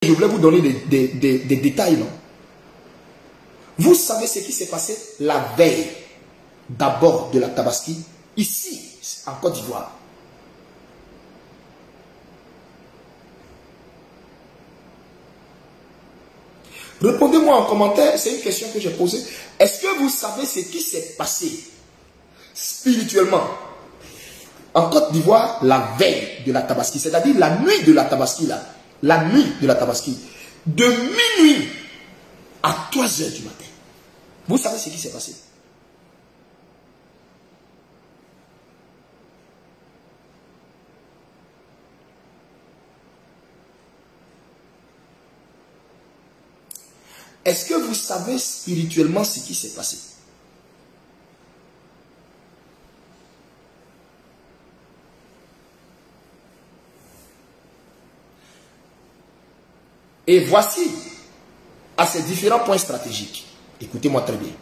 Je voulais vous donner des détails, non? Vous savez ce qui s'est passé la veille d'abord de la Tabaski, ici, en Côte d'Ivoire. Répondez-moi en commentaire, c'est une question que j'ai posée. Est-ce que vous savez ce qui s'est passé spirituellement en Côte d'Ivoire la veille de la Tabaski, c'est-à-dire la nuit de la Tabaski, là, la nuit de la Tabaski, de minuit à 3 heures du matin. Vous savez ce qui s'est passé? Est-ce que vous savez spirituellement ce qui s'est passé? Et voici, à ces différents points stratégiques, écoutez-moi très bien.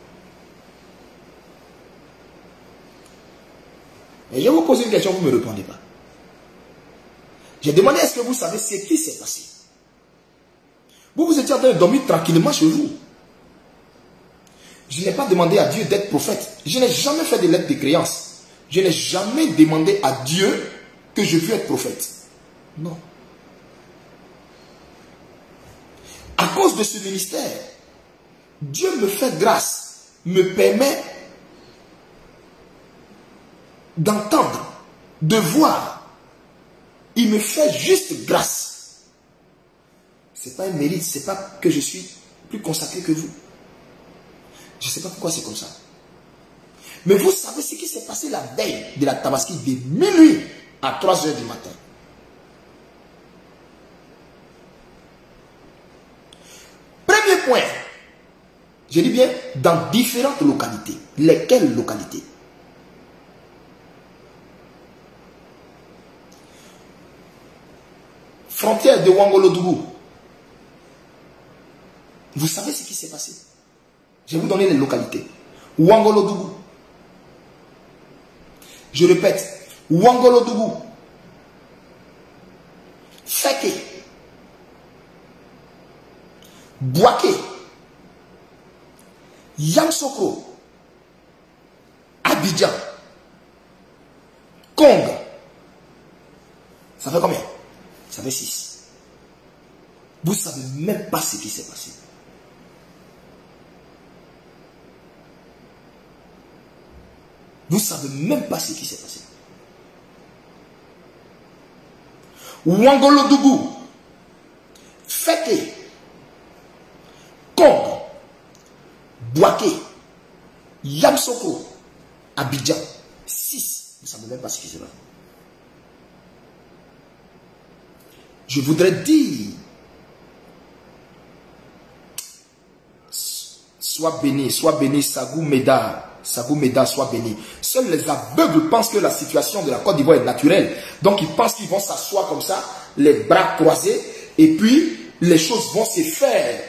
Et je vous pose une question, vous ne me répondez pas. J'ai demandé, est-ce que vous savez ce qui s'est passé? Vous étiez en train de dormir tranquillement chez vous. Je n'ai pas demandé à Dieu d'être prophète. Je n'ai jamais fait de lettre de créance. Je n'ai jamais demandé à Dieu que je puisse être prophète. Non. À cause de ce ministère, Dieu me fait grâce, me permet d'entendre, de voir. Il me fait juste grâce. Ce n'est pas un mérite, ce n'est pas que je suis plus consacré que vous. Je ne sais pas pourquoi c'est comme ça. Mais vous savez ce qui s'est passé la veille de la Tabaski de minuit à 3 heures du matin. Premier point, je dis bien dans différentes localités. Lesquelles localités? Frontière de Ouangolodougou. Vous savez ce qui s'est passé? Je vais vous donner les localités. Ouangolodougou. Je répète, Ouangolodougou. Feke. Bouaké. Yamoussoukro. Abidjan. Kong. Ça fait combien? Ça fait 6. Vous ne savez même pas ce qui s'est passé. Vous ne savez même pas ce qui s'est passé. Ouangolodougou, Feke, Kong, Bouaké, Yamoussoukro, Abidjan. 6. Vous ne savez même pas ce qui s'est passé. Je voudrais dire, sois béni, Sagou Meda, sois béni. Seuls les aveugles pensent que la situation de la Côte d'Ivoire est naturelle. Donc ils pensent qu'ils vont s'asseoir comme ça, les bras croisés, et puis les choses vont se faire.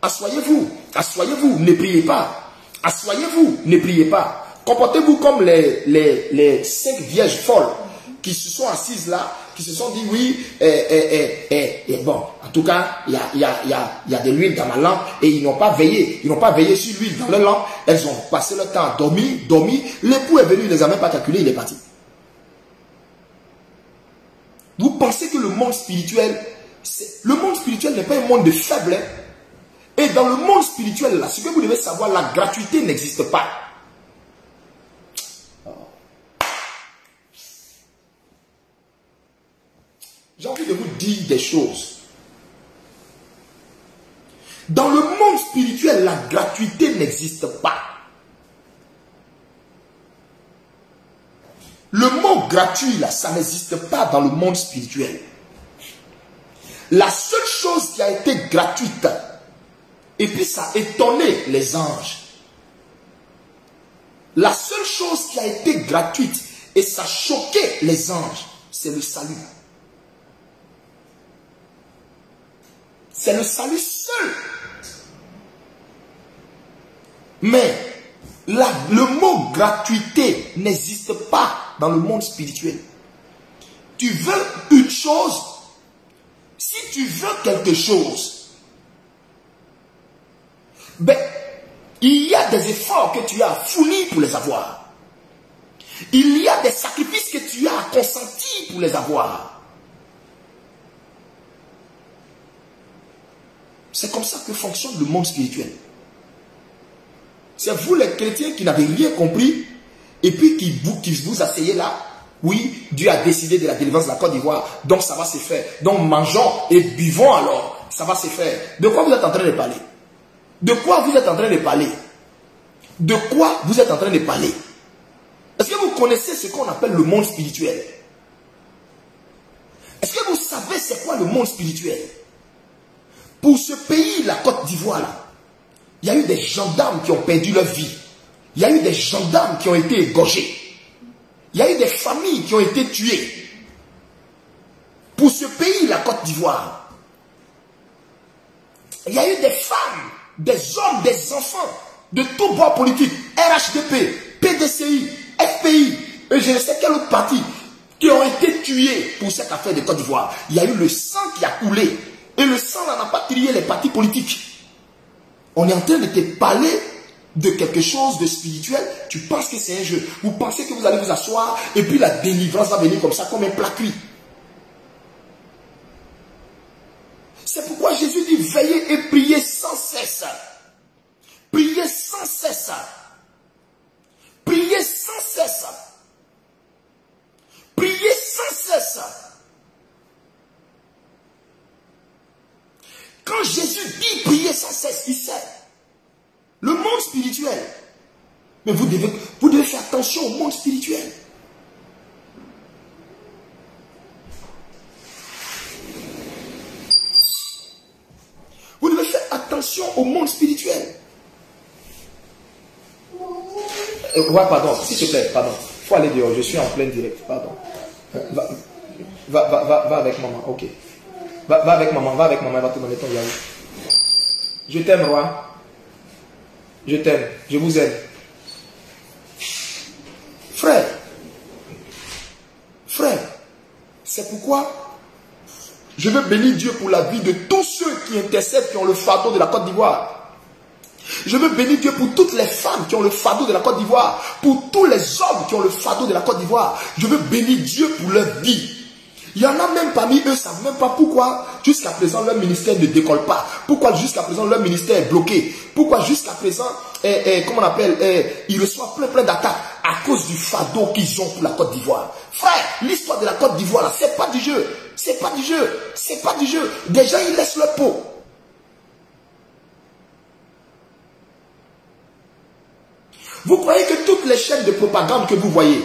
Assoyez-vous, ne priez pas. Assoyez-vous, ne priez pas. Comportez-vous comme les 5 vierges folles qui se sont assises là, qui se sont dit oui, bon, en tout cas, il y a de l'huile dans ma lampe et ils n'ont pas veillé. Ils n'ont pas veillé sur l'huile dans leur lampe. Elles ont passé leur temps à dormir. L'époux est venu, il ne les a même pas calculés, il est parti. Vous pensez que le monde spirituel n'est pas un monde de faibles. Et dans le monde spirituel, là, ce que vous devez savoir, la gratuité n'existe pas. J'ai envie de vous dire des choses. Dans le monde spirituel, la gratuité n'existe pas. Le mot gratuit, là, ça n'existe pas dans le monde spirituel. La seule chose qui a été gratuite, et puis ça a étonné les anges. La seule chose qui a été gratuite, et ça a choqué les anges, c'est le salut. C'est le salut seul. Mais le mot gratuité n'existe pas dans le monde spirituel. Tu veux une chose, Si tu veux quelque chose, ben, il y a des efforts que tu as fournis pour les avoir. Il y a des sacrifices que tu as consentis pour les avoir. C'est comme ça que fonctionne le monde spirituel. C'est vous les chrétiens qui n'avez rien compris et puis qui vous asseyez là. Oui, Dieu a décidé de la délivrance de la Côte d'Ivoire, donc ça va se faire. Donc mangeons et buvons alors, ça va se faire. De quoi vous êtes en train de parler? De quoi vous êtes en train de parler? De quoi vous êtes en train de parler? Est-ce que vous connaissez ce qu'on appelle le monde spirituel? Est-ce que vous savez c'est quoi le monde spirituel? Pour ce pays, la Côte d'Ivoire, là, il y a eu des gendarmes qui ont perdu leur vie. Il y a eu des gendarmes qui ont été égorgés. Il y a eu des familles qui ont été tuées. Pour ce pays, la Côte d'Ivoire, il y a eu des femmes, des hommes, des enfants de tous bords politiques, RHDP, PDCI, FPI, et je ne sais quel autre parti, qui ont été tués pour cette affaire de Côte d'Ivoire. Il y a eu le sang qui a coulé. Et le sang n'a pas trié les partis politiques. On est en train de te parler de quelque chose de spirituel. Tu penses que c'est un jeu. Vous pensez que vous allez vous asseoir et puis la délivrance va venir comme ça, comme un plat cuit. C'est pourquoi Jésus dit veillez et priez sans cesse. Priez sans cesse. Priez sans cesse. Priez sans cesse. Quand Jésus dit prier sans cesse, il sait. Le monde spirituel. Mais vous devez faire attention au monde spirituel. Vous devez faire attention au monde spirituel. Ouais, pardon, s'il te plaît, pardon. Il faut aller dehors, je suis en plein direct, pardon. Va avec maman, ok. Va avec maman, elle va te donner ton yaourt. Je t'aime, roi. Je t'aime, je vous aime. Frère, c'est pourquoi je veux bénir Dieu pour la vie de tous ceux qui intercèdent, qui ont le fardeau de la Côte d'Ivoire. Je veux bénir Dieu pour toutes les femmes qui ont le fardeau de la Côte d'Ivoire, pour tous les hommes qui ont le fardeau de la Côte d'Ivoire. Je veux bénir Dieu pour leur vie. Il y en a même parmi eux, ne savent même pas pourquoi jusqu'à présent leur ministère ne décolle pas. Pourquoi jusqu'à présent leur ministère est bloqué. Pourquoi jusqu'à présent, comment on appelle, ils reçoivent plein d'attaques à cause du fardeau qu'ils ont pour la Côte d'Ivoire. Frère, l'histoire de la Côte d'Ivoire, là, c'est pas du jeu. C'est pas du jeu. C'est pas du jeu. Des gens, ils laissent leur peau. Vous croyez que toutes les chaînes de propagande que vous voyez,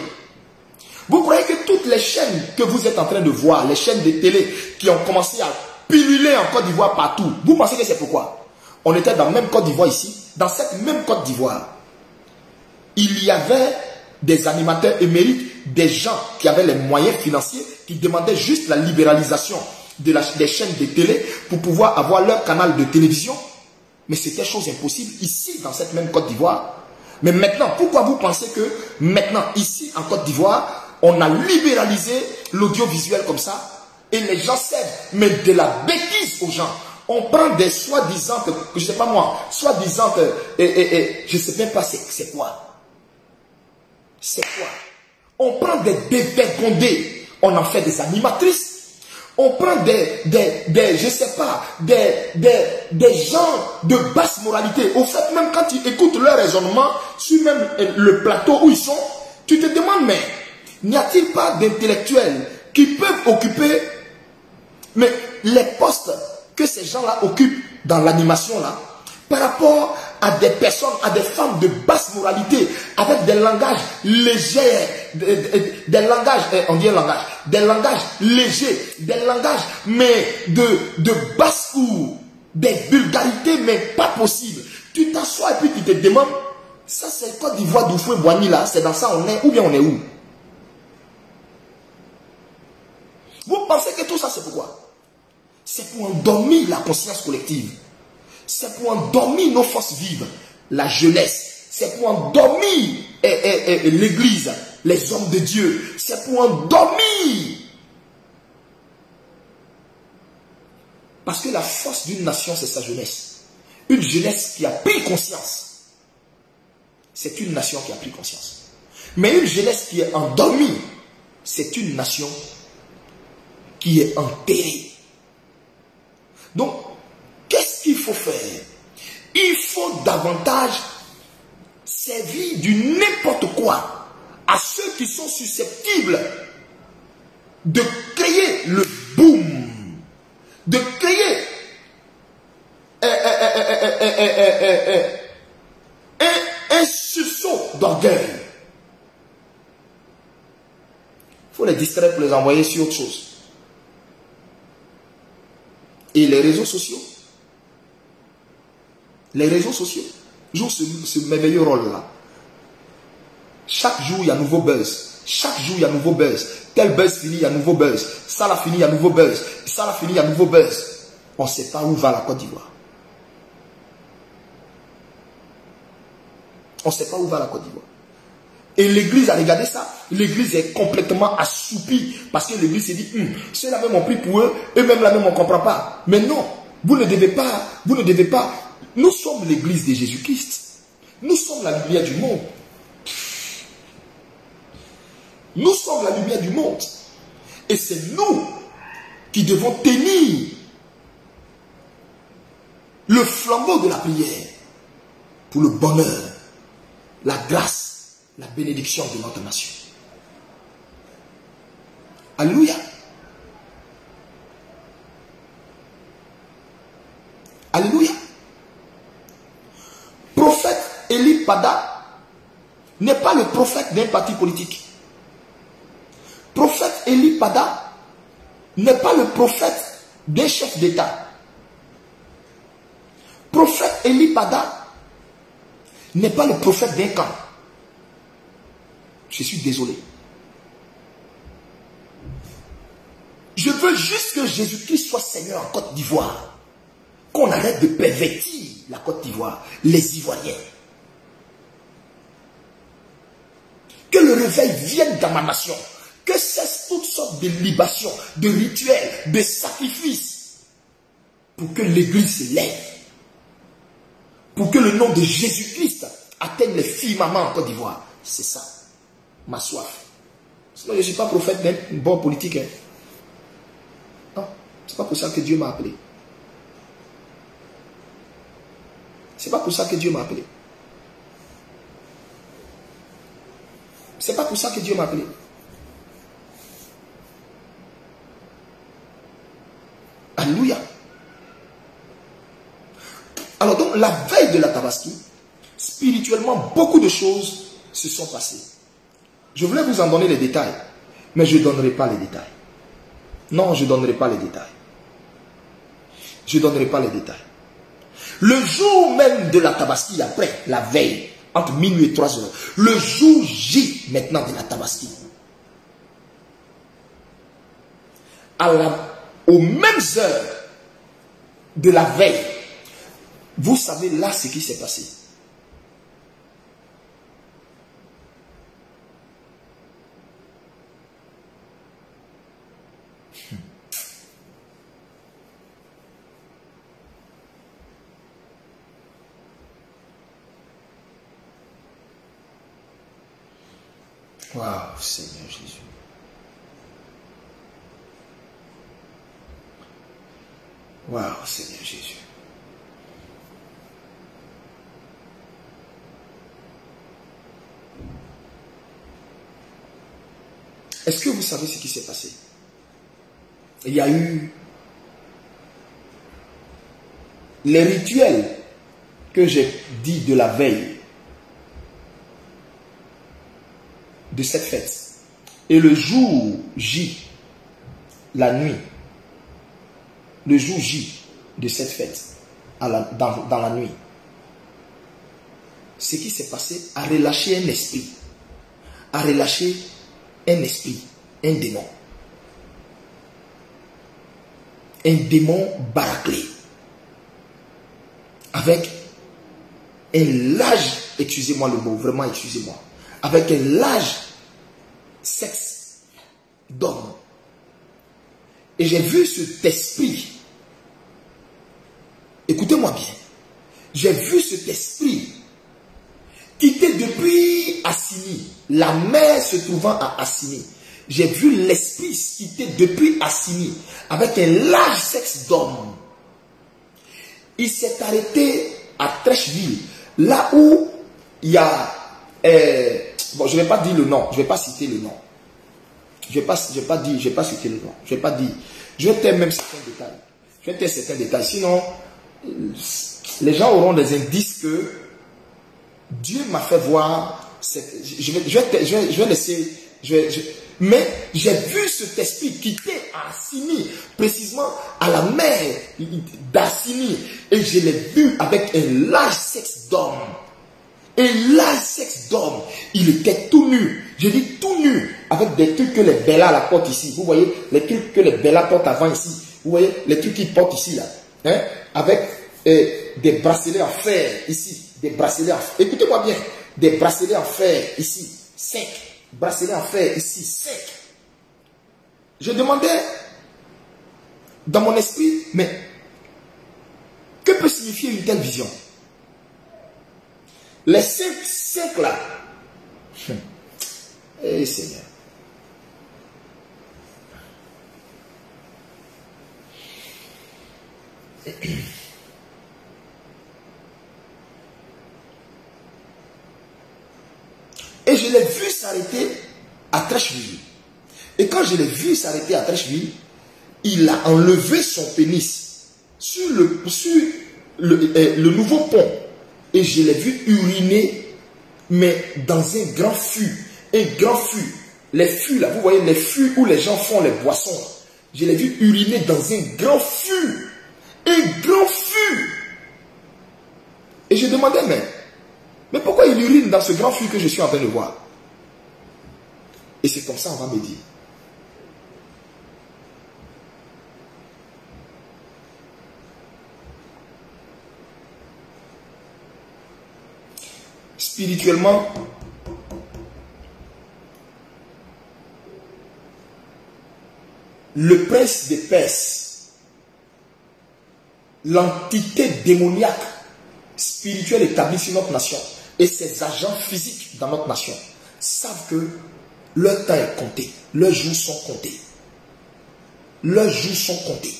vous croyez que toutes les chaînes que vous êtes en train de voir, les chaînes de télé qui ont commencé à pulluler en Côte d'Ivoire partout, vous pensez que c'est pourquoi? On était dans la même Côte d'Ivoire ici, dans cette même Côte d'Ivoire. Il y avait des animateurs émérites, des gens qui avaient les moyens financiers, qui demandaient juste la libéralisation des chaînes de télé pour pouvoir avoir leur canal de télévision. Mais c'était chose impossible ici, dans cette même Côte d'Ivoire. Mais maintenant, pourquoi vous pensez que maintenant, ici, en Côte d'Ivoire, on a libéralisé l'audiovisuel comme ça et les gens cèdent, mais de la bêtise aux gens. On prend des soi-disant, je ne sais pas moi, soi-disant, je ne sais même pas c'est quoi. C'est quoi? On prend des dévergondés, on en fait des animatrices. On prend je sais pas, des gens de basse moralité. Au fait, même quand tu écoutes leur raisonnement, sur même le plateau où ils sont, tu te demandes, mais n'y a-t-il pas d'intellectuels qui peuvent occuper les postes que ces gens-là occupent dans l'animation là, par rapport à des personnes, à des femmes de basse moralité, avec des langages légers, des langages, on dit un langage, des langages légers, des langages, mais de basse cour, des vulgarités, mais pas possible. Tu t'assois et puis tu te demandes, ça c'est Côte d'Ivoire d'Oufoué Boigny là, c'est dans ça on est, ou bien on est où? Vous pensez que tout ça c'est pourquoi? C'est pour endormir la conscience collective. C'est pour endormir nos forces vives, la jeunesse. C'est pour endormir l'église, les hommes de Dieu. C'est pour endormir. Parce que la force d'une nation, c'est sa jeunesse. Une jeunesse qui a pris conscience. C'est une nation qui a pris conscience. Mais une jeunesse qui est endormie, c'est une nation qui est enterrée. Donc, qu'est-ce qu'il faut faire? Il faut davantage servir du n'importe quoi à ceux qui sont susceptibles de créer le boom, de créer un sursaut d'orgueil. Il faut les distraire pour les envoyer sur autre chose. Et les réseaux sociaux jouent ce merveilleux rôle-là. Chaque jour, il y a un nouveau buzz. Chaque jour, il y a un nouveau buzz. Tel buzz finit, il y a un nouveau buzz. Ça l'a fini, il y a un nouveau buzz. Ça l'a fini, il y a un nouveau buzz. On ne sait pas où va la Côte d'Ivoire. On ne sait pas où va la Côte d'Ivoire. Et l'église a regardé ça. L'église est complètement assoupie. Parce que l'église s'est dit, ceux-là même ont pris pour eux. Eux-mêmes là même on ne comprend pas. Mais non, vous ne devez pas. Nous sommes l'église de Jésus-Christ. Nous sommes la lumière du monde. Nous sommes la lumière du monde. Et c'est nous qui devons tenir le flambeau de la prière pour le bonheur, la grâce, la bénédiction de notre nation. Alléluia. Alléluia. Prophète Eli Pada n'est pas le prophète d'un parti politique. Prophète Eli Pada n'est pas le prophète d'un chef d'État. Prophète Eli Pada n'est pas le prophète d'un camp. Je suis désolé. Je veux juste que Jésus-Christ soit Seigneur en Côte d'Ivoire. Qu'on arrête de pervertir la Côte d'Ivoire, les Ivoiriens. Que le réveil vienne dans ma nation. Que cessent toutes sortes de libations, de rituels, de sacrifices. Pour que l'Église se lève. Pour que le nom de Jésus-Christ atteigne les firmaments en Côte d'Ivoire. C'est ça, ma soif. Sinon, je ne suis pas prophète d'un bon politique. Hein. Non, ce n'est pas pour ça que Dieu m'a appelé. C'est pas pour ça que Dieu m'a appelé. C'est pas pour ça que Dieu m'a appelé. Alléluia. Alors donc, la veille de la Tabaski, spirituellement, beaucoup de choses se sont passées. Je voulais vous en donner les détails, mais je ne donnerai pas les détails. Non, je ne donnerai pas les détails. Je ne donnerai pas les détails. Le jour même de la Tabaski, après, la veille, entre minuit et 3 heures, le jour J maintenant de la Tabaski, aux mêmes heures de la veille, vous savez là ce qui s'est passé. Waouh, Seigneur Jésus. Waouh, Seigneur Jésus. Est-ce que vous savez ce qui s'est passé? Il y a eu les rituels que j'ai dit de la veille de cette fête. Et le jour J, la nuit, le jour J de cette fête, dans la nuit, ce qui s'est passé a relâché un esprit, a relâché un esprit, un démon baraqué, avec un large, excusez-moi le mot, vraiment excusez-moi, avec un large sexe d'homme. Et j'ai vu cet esprit Écoutez-moi bien. J'ai vu cet esprit quitter depuis Assini, la mer se trouvant à Assini. J'ai vu l'esprit quitter depuis Assini avec un large sexe d'homme. Il s'est arrêté à Trècheville, là où il y a... bon, je ne vais pas dire le nom, je ne vais pas citer le nom. Je ne vais pas citer le nom. Je vais pas dire. Je vais taire même certains détails. Je vais taire certains détails. Sinon, les gens auront des indices que Dieu m'a fait voir. Je vais laisser. Mais j'ai vu cet esprit quitter Assini, précisément à la mer d'Assini. Et je l'ai vu avec un large sexe d'homme. Un large sexe d'homme. Il était tout nu. Je dis tout nu. Avec des trucs que les Bellas la portent ici. Vous voyez les trucs que les Bellas portent avant ici. Vous voyez les trucs qu'ils portent ici là. Hein? Avec des bracelets en fer ici. Des bracelets en fer. Écoutez-moi bien. Des bracelets en fer ici. 5. Bracelets en fer ici. 5. Je demandais dans mon esprit, mais que peut signifier une telle vision? Les 5 là. Eh Seigneur. Et je l'ai vu s'arrêter à Trècheville. Et quand je l'ai vu s'arrêter à Trècheville, il a enlevé son pénis sur le nouveau pont. Et je l'ai vu uriner, mais dans un grand fût. Un grand fût. Les fûts là, vous voyez les fûts où les gens font les boissons. Je l'ai vu uriner dans un grand fût. Un grand fût. Et je demandais, mais pourquoi il urine dans ce grand fût que je suis en train de voir? Et c'est comme ça on va me dire. Spirituellement, le prince des Perses, l'entité démoniaque spirituelle établie sur notre nation et ses agents physiques dans notre nation savent que leur temps est compté, leurs jours sont comptés. Leurs jours sont comptés.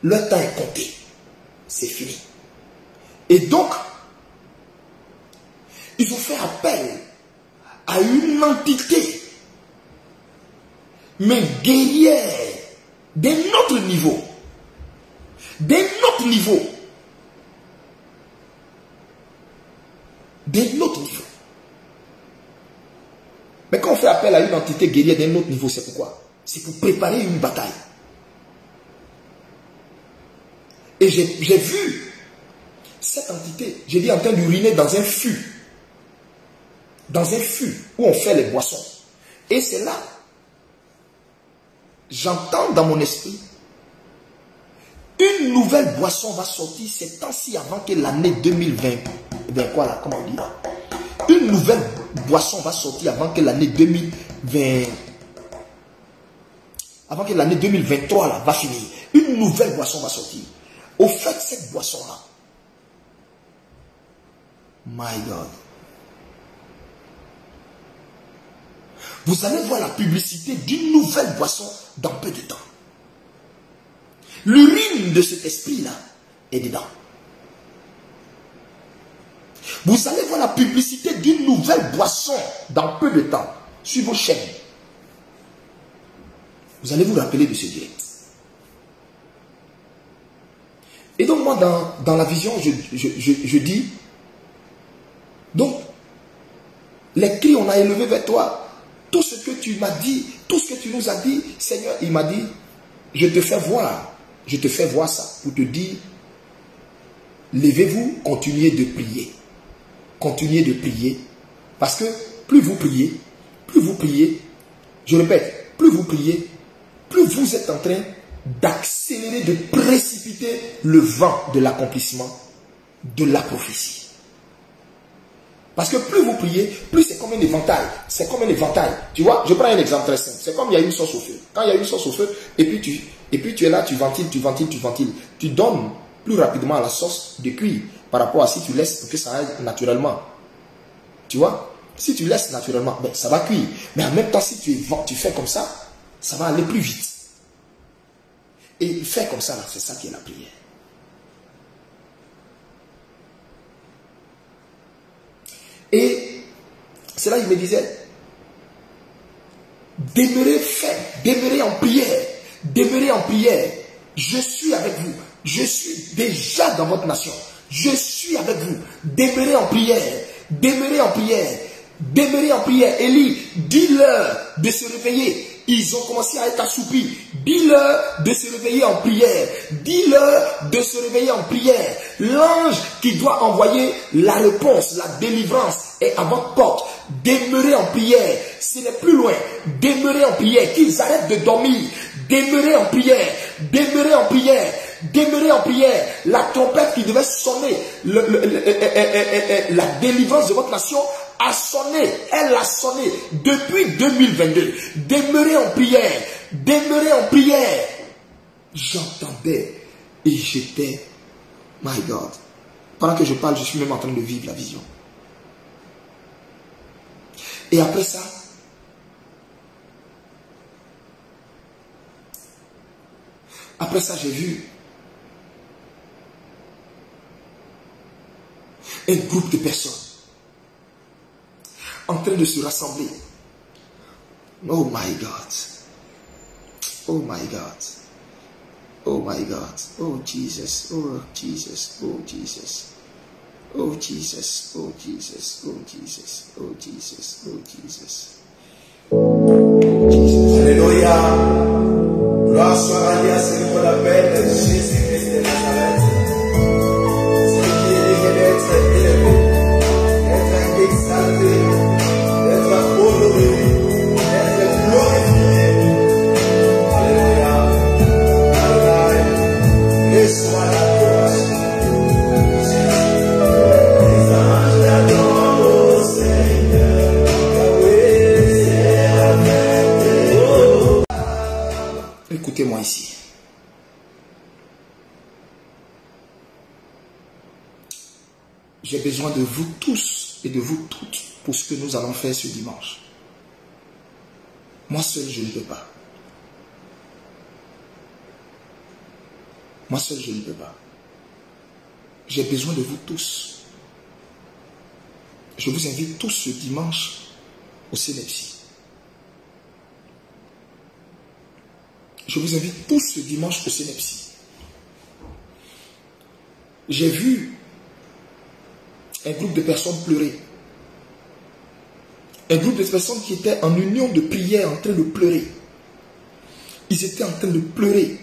Leur temps est compté. C'est fini. Et donc, ils ont fait appel à une entité, mais guerrière, d'un autre niveau. D'un autre niveau. D'un autre niveau. Mais quand on fait appel à une entité guerrière d'un autre niveau, c'est pourquoi? C'est pour préparer une bataille. Et j'ai vu cette entité, j'ai dit en train d'uriner dans un fût. Dans un fût où on fait les boissons. Et c'est là, j'entends dans mon esprit, une nouvelle boisson va sortir ces temps-ci avant que l'année 2020, quoi là, comment on dit là? Une nouvelle boisson va sortir avant que l'année 2020, avant que l'année 2023 là, va finir. Une nouvelle boisson va sortir. Au fait, cette boisson-là, my God, vous allez voir la publicité d'une nouvelle boisson dans peu de temps. L'urine de cet esprit-là est dedans. Vous allez voir la publicité d'une nouvelle boisson dans peu de temps sur vos chaînes. Vous allez vous rappeler de ce direct. Et donc moi, dans la vision, je dis, donc, les cris, on a élevé vers toi. Tout ce que tu m'as dit, tout ce que tu nous as dit, Seigneur, il m'a dit, je te fais voir ça pour te dire, levez-vous, continuez de prier. Continuez de prier. Parce que plus vous priez, je répète, plus vous priez, plus vous êtes en train d'accélérer, de précipiter le vent de l'accomplissement de la prophétie. Parce que plus vous priez, plus c'est comme un éventail. C'est comme un éventail. Tu vois, je prends un exemple très simple. C'est comme il y a une sauce au feu. Quand il y a une sauce au feu, et puis tu es là, tu ventiles. Tu donnes plus rapidement à la sauce de cuire par rapport à si tu laisses pour que ça aille naturellement. Tu vois? Si tu laisses naturellement, ben, ça va cuire. Mais en même temps, si tu fais comme ça va aller plus vite. Et fais comme ça, là, c'est ça qui est la prière. Et c'est là il me disait, demeurez en prière, demeurez en prière. Je suis avec vous. Je suis déjà dans votre nation. Je suis avec vous. Demeurez en prière. Demeurez en prière. Demeurez en prière. Élie, dis-leur de se réveiller. Ils ont commencé à être assoupis. Dis-leur de se réveiller en prière. Dis-leur de se réveiller en prière. L'ange qui doit envoyer la réponse, la délivrance est à votre porte. Demeurez en prière. Ce n'est plus loin. Demeurez en prière. Qu'ils arrêtent de dormir. Demeurez en prière. Demeurez en prière. Demeurez en prière. La trompette qui devait sonner, la délivrance de votre nation a sonné. Elle a sonné depuis 2022. Demeurez en prière. Demeurez en prière. J'entendais et j'étais, my God. Pendant que je parle, je suis même en train de vivre la vision. Et après ça, j'ai vu un groupe de personnes en train de se rassembler. Oh my God. Oh my God. Oh my God. Oh Jesus. Oh Jesus. Oh Jesus. Oh Jesus. Oh Jesus. Oh Jesus. Oh Jesus. Oh Jesus. Oh Jesus. Alléluia. Gloire soit rendue à celui qu'on appelle Jésus-Christ de Nazareth. Celui qui est digno d'être élevé, d'être exalté, d'être honoré, d'être glorifié. Alléluia. Alléluia. Reçois l'adoration. Les anges l'adorent au Seigneur. Yahweh, c'est avec tes. Écoutez-moi ici. J'ai besoin de vous tous et de vous toutes pour ce que nous allons faire ce dimanche. Moi seul, je ne peux pas. Moi seul, je ne peux pas. J'ai besoin de vous tous. Je vous invite tous ce dimanche au Célepsi. Je vous invite tous ce dimanche au Célepsi. J'ai vu un groupe de personnes pleurer. Un groupe de personnes qui étaient en union de prière, en train de pleurer. Ils étaient en train de pleurer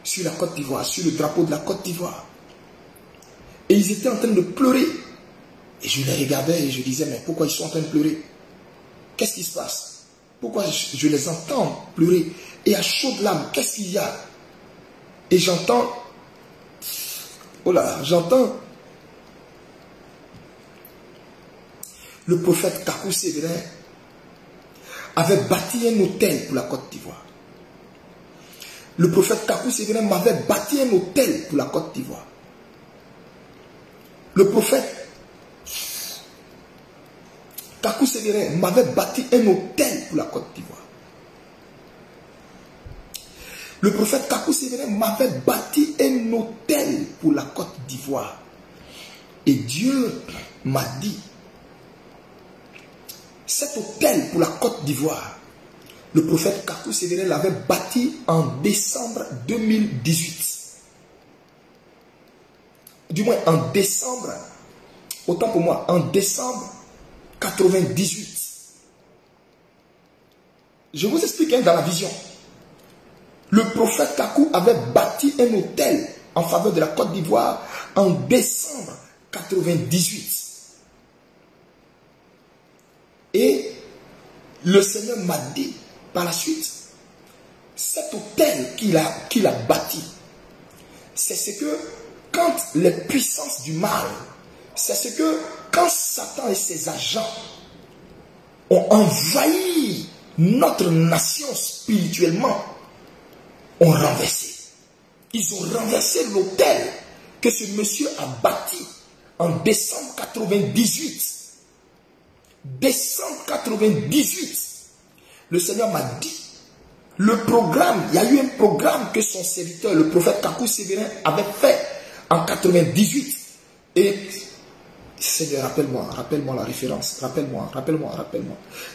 sur la Côte d'Ivoire, sur le drapeau de la Côte d'Ivoire. Et ils étaient en train de pleurer. Et je les regardais et je disais, mais pourquoi ils sont en train de pleurer? Qu'est-ce qui se passe? Pourquoi je les entends pleurer? Et à chaudes larmes, qu'est-ce qu'il y a? Et j'entends, oh là, j'entends le prophète Kakou Sévérin avait bâti un hôtel pour la Côte d'Ivoire. Le prophète Kakou Sévérin m'avait bâti un hôtel pour la Côte d'Ivoire. Le prophète Kakou Sévérin m'avait bâti un hôtel pour la Côte d'Ivoire. Le prophète Kakou Sévérin m'avait bâti un hôtel pour la Côte d'Ivoire. Et Dieu m'a dit, cet hôtel pour la Côte d'Ivoire, le prophète Kakou Sévérin l'avait bâti en décembre 2018. Du moins en décembre, autant pour moi, en décembre 98. Je vous explique dans la vision. Le prophète Kakou avait bâti un hôtel en faveur de la Côte d'Ivoire en décembre 98. Et le Seigneur m'a dit par la suite, cet hôtel qu'il a bâti, c'est ce que quand les puissances du mal, c'est ce que quand Satan et ses agents ont envahi notre nation spirituellement, ont renversé. Ils ont renversé l'hôtel que ce monsieur a bâti en décembre 98. Décembre 98. Le Seigneur m'a dit, le programme, il y a eu un programme que son serviteur, le prophète Kakou Sévérin, avait fait en 98. Et, Seigneur, rappelle-moi la référence, rappelle-moi.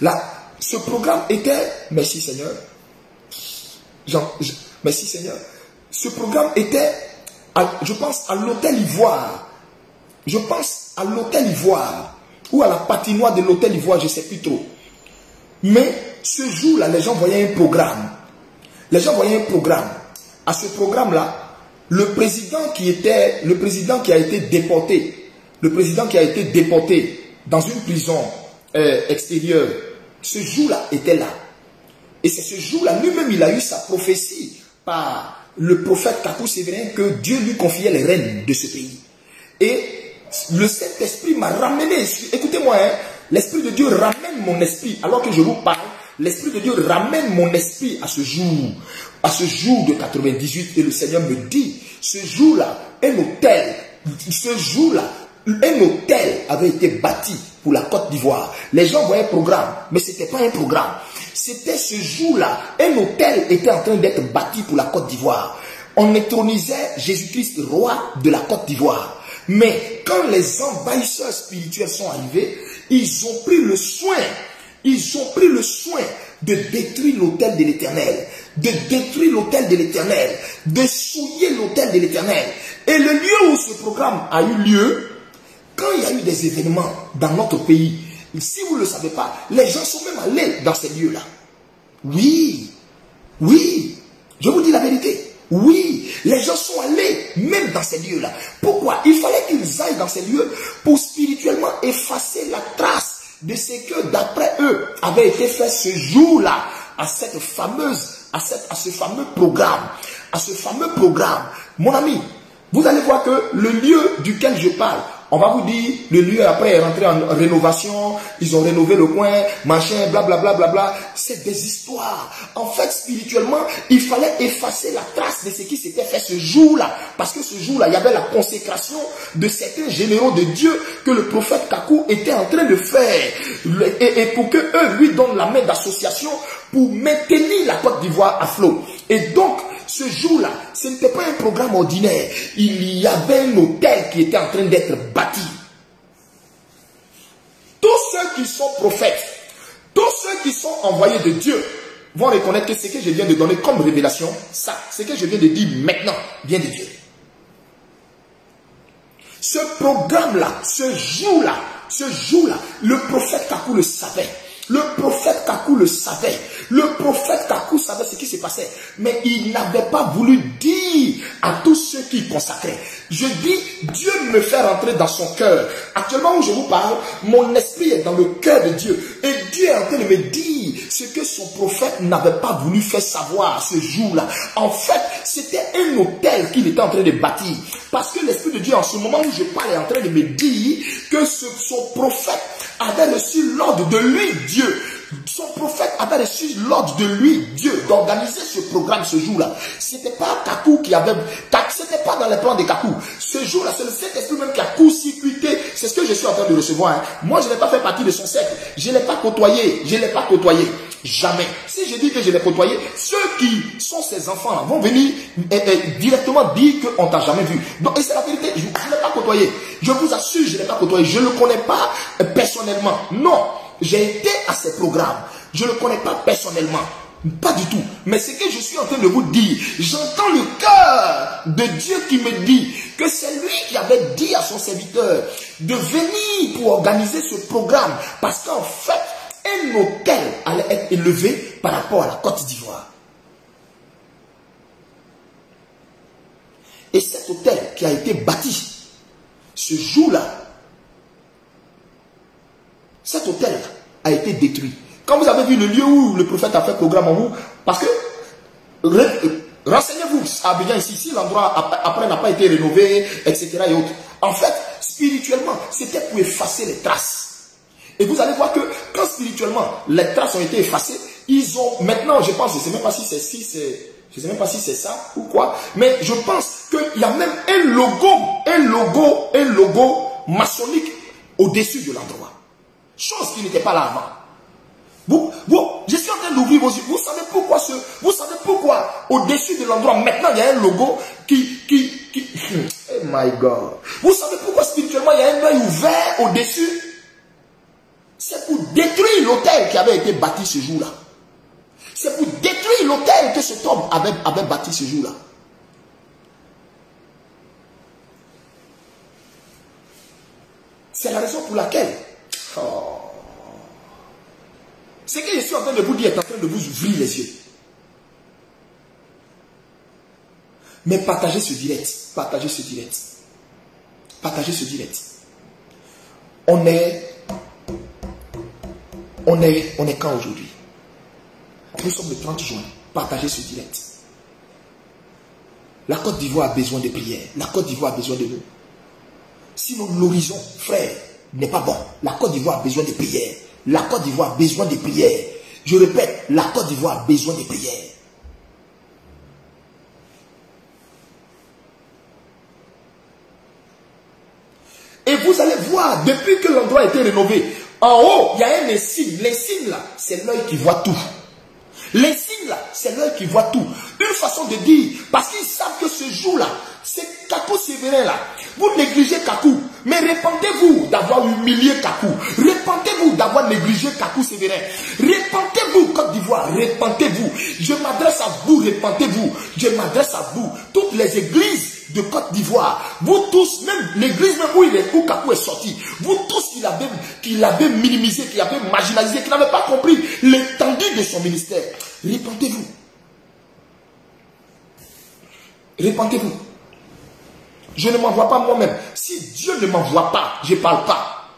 Là, ce programme était, merci Seigneur, merci Seigneur, ce programme était, je pense, à l'hôtel Ivoire. Je pense à l'hôtel Ivoire, ou à la patinoire de l'hôtel Ivoire, je ne sais plus trop. Mais ce jour-là, les gens voyaient un programme. Les gens voyaient un programme. À ce programme-là, le président qui a été déporté, dans une prison extérieure, ce jour-là était là. Et c'est ce jour-là, lui-même, il a eu sa prophétie par le prophète Kakou Sévérin que Dieu lui confiait les rênes de ce pays. Et le Saint-Esprit m'a ramené, écoutez-moi, hein, l'Esprit de Dieu ramène mon esprit, alors que je vous parle, l'Esprit de Dieu ramène mon esprit à ce jour de 98, et le Seigneur me dit, ce jour-là, un hôtel avait été bâti pour la Côte d'Ivoire. Les gens voyaient un programme, mais ce n'était pas un programme. C'était ce jour-là, un hôtel était en train d'être bâti pour la Côte d'Ivoire. On intronisait Jésus-Christ roi de la Côte d'Ivoire. Mais quand les envahisseurs spirituels sont arrivés, ils ont pris le soin de détruire l'autel de l'Éternel, de souiller l'autel de l'Éternel. Et le lieu où ce programme a eu lieu, quand il y a eu des événements dans notre pays, si vous ne le savez pas, les gens sont même allés dans ces lieux-là. Oui, je vous dis la vérité. Oui, les gens sont allés même dans ces lieux-là. Pourquoi? Il fallait qu'ils aillent dans ces lieux pour spirituellement effacer la trace de ce que d'après eux avait été fait ce jour-là à ce fameux programme. Mon ami, vous allez voir que le lieu duquel je parle, on va vous dire, le lieu après est rentré en rénovation, ils ont rénové le coin, machin, blablabla, bla, bla, bla. C'est des histoires. En fait, spirituellement, il fallait effacer la trace de ce qui s'était fait ce jour-là. Parce que ce jour-là, il y avait la consécration de certains généraux de Dieu que le prophète Kakou était en train de faire. Et pour que eux lui donnent la main d'association pour maintenir la Côte d'Ivoire à flot. Et donc, ce jour-là, ce n'était pas un programme ordinaire. Il y avait un hôtel qui était en train d'être bâti. Tous ceux qui sont prophètes, tous ceux qui sont envoyés de Dieu vont reconnaître que ce que je viens de donner comme révélation, ça, ce que je viens de dire maintenant, vient de Dieu. Ce programme-là, ce jour-là, le prophète Kakou le savait. Le prophète Kakou le savait. Le prophète Kakou savait ce qui se passait. Mais il n'avait pas voulu dire à tous ceux qui consacraient. Je dis, Dieu me fait rentrer dans son cœur. Actuellement où je vous parle, mon esprit est dans le cœur de Dieu. Et Dieu est en train de me dire ce que son prophète n'avait pas voulu faire savoir ce jour-là. En fait, c'était un hôtel qu'il était en train de bâtir. Parce que l'Esprit de Dieu, en ce moment où je parle, est en train de me dire que son prophète avait reçu l'ordre de lui, Dieu. Son prophète avait reçu l'ordre de lui, Dieu, d'organiser ce programme ce jour-là. Ce n'était pas Kakou qui avait... Ce n'était pas dans les plans de Kakou. Ce jour-là, c'est le Saint-Esprit même qui a court-circuité. C'est ce que je suis en train de recevoir. Hein. Moi, je n'ai pas fait partie de son cercle. Je ne l'ai pas côtoyé. Jamais. Si je dis que je l'ai côtoyé, ceux qui sont ses enfants vont venir directement dire qu'on ne t'a jamais vu. Donc, et c'est la vérité. Je ne l'ai pas côtoyé. Je vous assure, je ne l'ai pas côtoyé. Je ne le connais pas personnellement. Non. J'ai été à ces programmes. Je ne le connais pas personnellement. Pas du tout. Mais ce que je suis en train de vous dire, j'entends le cœur de Dieu qui me dit que c'est lui qui avait dit à son serviteur de venir pour organiser ce programme. Parce qu'en fait, un hôtel allait être élevé par rapport à la Côte d'Ivoire. Et cet hôtel qui a été bâti ce jour-là, cet hôtel a été détruit. Quand vous avez vu le lieu où le prophète a fait programme en vous, parce que, renseignez-vous à Abidjan ici, si l'endroit après n'a pas été rénové, etc. et autres. En fait, spirituellement, c'était pour effacer les traces. Et vous allez voir que quand spirituellement, les traces ont été effacées, ils ont, maintenant, je pense, je ne sais même pas si Je ne sais même pas si c'est ça ou quoi. Mais je pense qu'il y a même un logo maçonnique au-dessus de l'endroit. Chose qui n'était pas là avant. Je suis en train d'ouvrir vos yeux. Vous savez pourquoi au-dessus de l'endroit, maintenant, il y a un logo qui oh my God. Vous savez pourquoi spirituellement, il y a un œil ouvert au-dessus? C'est pour détruire l'autel qui avait été bâti ce jour-là. C'est pour détruire l'autel que cet homme avait bâti ce jour-là. C'est la raison pour laquelle ce que je suis en train de vous dire est en train de vous ouvrir les yeux. Mais partagez ce direct. Partagez ce direct. Partagez ce direct. On est quand aujourd'hui? Nous sommes le 30 juin. Partagez ce direct. La Côte d'Ivoire a besoin de prières. La Côte d'Ivoire a besoin de nous. Sinon, l'horizon, frère, n'est pas bon. La Côte d'Ivoire a besoin de prières. La Côte d'Ivoire a besoin de prières. Je répète, la Côte d'Ivoire a besoin de prières. Et vous allez voir, depuis que l'endroit a été rénové, en haut, il y a un insigne. L'insigne là, c'est l'œil qui voit tout. L'insigne là, c'est l'œil qui voit tout. Une façon de dire, parce qu'ils savent que ce jour-là, c'est Kakou Sévérin là. Vous négligez Kakou, mais répentez-vous d'avoir humilié Kakou. Répentez-vous d'avoir négligé Kakou Sévérin. Répentez-vous, Côte d'Ivoire, répentez-vous. Je m'adresse à vous, répentez-vous. Je m'adresse à vous, toutes les églises de Côte d'Ivoire, vous tous, même l'église même où Kakou est sorti, vous tous qui l'avez minimisé, qui l'avez marginalisé, qui n'avez pas compris l'étendue de son ministère, répentez-vous. Répentez-vous. Je ne m'envoie pas moi-même. Si Dieu ne m'envoie pas, je ne parle pas.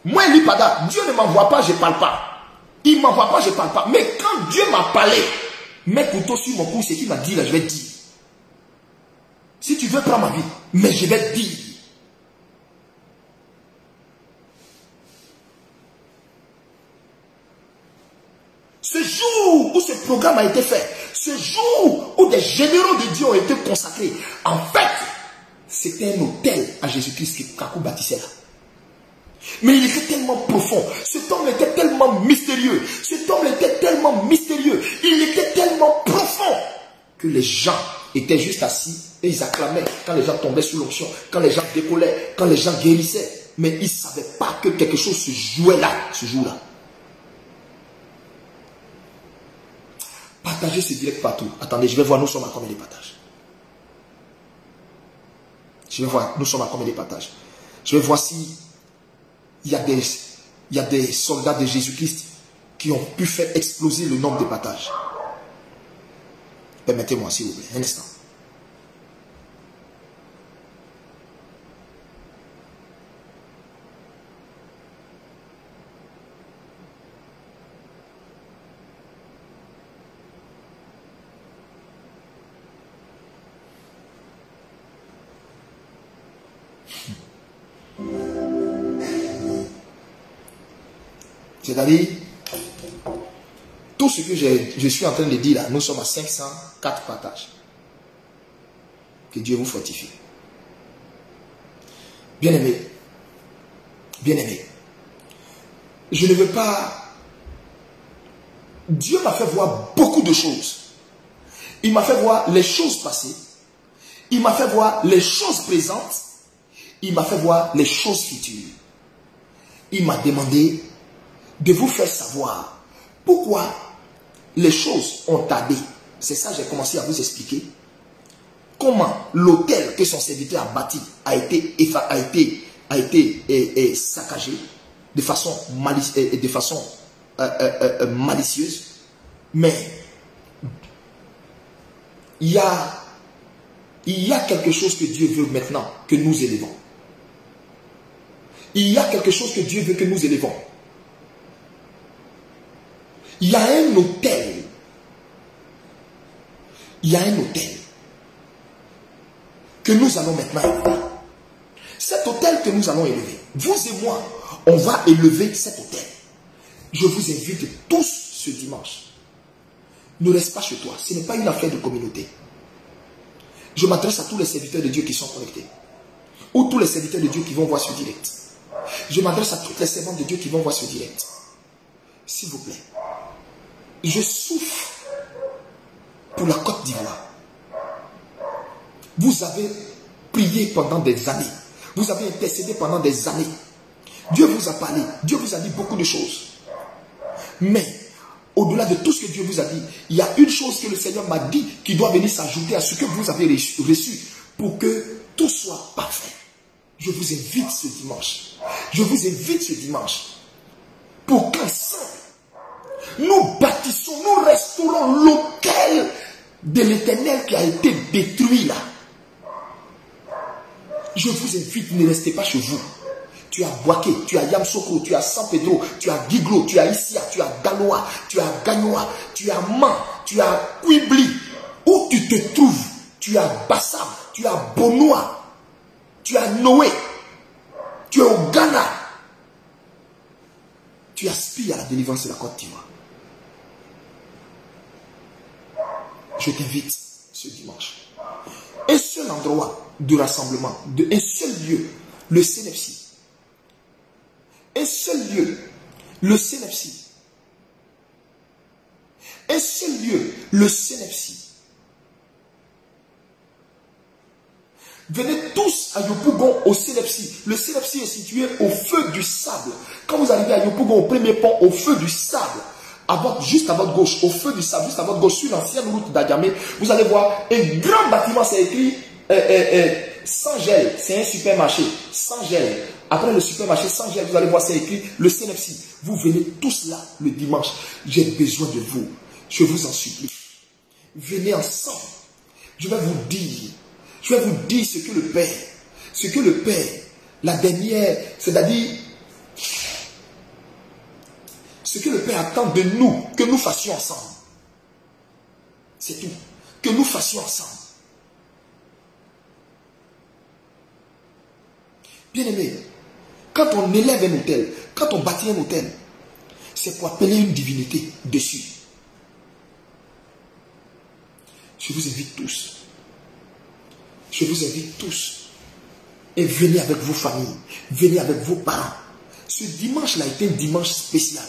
Moi, Lipada, Dieu ne m'envoie pas, je ne parle pas. Il ne m'envoie pas, je ne parle pas. Mais quand Dieu m'a parlé, mets couteau sur mon cou, ce qu'il m'a dit là, je vais te dire. Si tu veux prendre ma vie, mais je vais te dire. Ce jour où ce programme a été fait, ce jour où des généraux de Dieu ont été consacrés, en fait, c'était un hôtel à Jésus-Christ que Kakou bâtissait là. Mais il était tellement profond, cet homme était tellement mystérieux, cet homme était tellement mystérieux, il était tellement profond que les gens étaient juste assis et ils acclamaient quand les gens tombaient sous l'onction, quand les gens décollaient, quand les gens guérissaient. Mais ils ne savaient pas que quelque chose se jouait là, ce jour-là. Partagez ce direct partout. Attendez, je vais voir, nous sommes à combien de partages. Je vais voir, nous sommes à combien de partages. Je vais voir si il y a des soldats de Jésus-Christ qui ont pu faire exploser le nombre de partages. Permettez-moi, s'il vous plaît, un instant. C'est-à-dire, tout ce que je suis en train de dire là, nous sommes à 504 partages. Que Dieu vous fortifie. Bien-aimé, bien-aimé, je ne veux pas... Dieu m'a fait voir beaucoup de choses. Il m'a fait voir les choses passées. Il m'a fait voir les choses présentes. Il m'a fait voir les choses futures. Il m'a demandé de vous faire savoir pourquoi les choses ont tardé. C'est ça que j'ai commencé à vous expliquer. Comment l'hôtel que son serviteur a bâti a été saccagé de façon malicieuse. Mais il y a quelque chose que Dieu veut maintenant que nous élevons. Il y a quelque chose que Dieu veut que nous élevons. Il y a un hôtel. Il y a un hôtel que nous allons maintenant élever. Cet hôtel que nous allons élever, vous et moi, on va élever cet hôtel. Je vous invite tous ce dimanche. ne reste pas chez toi. Ce n'est pas une affaire de communauté. Je m'adresse à tous les serviteurs de Dieu qui sont connectés. Ou tous les serviteurs de Dieu qui vont voir ce direct. Je m'adresse à toutes les servantes de Dieu qui vont voir ce direct. S'il vous plaît. Je souffre pour la Côte d'Ivoire. Vous avez prié pendant des années. Vous avez intercédé pendant des années. Dieu vous a parlé. Dieu vous a dit beaucoup de choses. Mais, au-delà de tout ce que Dieu vous a dit, il y a une chose que le Seigneur m'a dit qui doit venir s'ajouter à ce que vous avez reçu pour que tout soit parfait. Je vous invite ce dimanche. Je vous invite ce dimanche pour qu'ensemble, nous bâtissons, nous restaurons l'autel de l'Éternel qui a été détruit là. Je vous invite, ne restez pas chez vous. Tu as Boaké, tu as Yamsoko, tu as San Pedro, tu as Giglo, tu as Issia, tu as Ganoa, tu as Ganoa, tu as Man, tu as Quibli. Où tu te trouves, tu as Bassam, tu as Bonoa, tu as Noé, tu es au Ghana. Tu aspires à la délivrance de la Côte d'Ivoire. Je t'invite ce dimanche. Un seul endroit de rassemblement, un seul lieu, le CNFC. Un seul lieu, le CNFC. Un seul lieu, le CNFC. Venez tous à Yopougon au CNFC. Le CNFC est situé au feu du sable. Quand vous arrivez à Yopougon, au premier pont, au feu du sable, juste à votre gauche, au feu du sable, juste à votre gauche, sur l'ancienne route d'Adjamé, vous allez voir un grand bâtiment, c'est écrit sans gel, c'est un supermarché, sans gel. Après le supermarché sans gel, vous allez voir, c'est écrit le CNFC. Vous venez tous là le dimanche. J'ai besoin de vous. Je vous en supplie. Venez ensemble. Je vais vous dire ce que le Père, la dernière, c'est-à-dire, ce que le Père attend de nous, que nous fassions ensemble. C'est tout. Que nous fassions ensemble. Bien-aimé, quand on élève un hôtel, quand on bâtit un hôtel, c'est pour appeler une divinité dessus. Je vous invite tous. Je vous invite tous. Et venez avec vos familles. Venez avec vos parents. Ce dimanche-là est un dimanche spécial.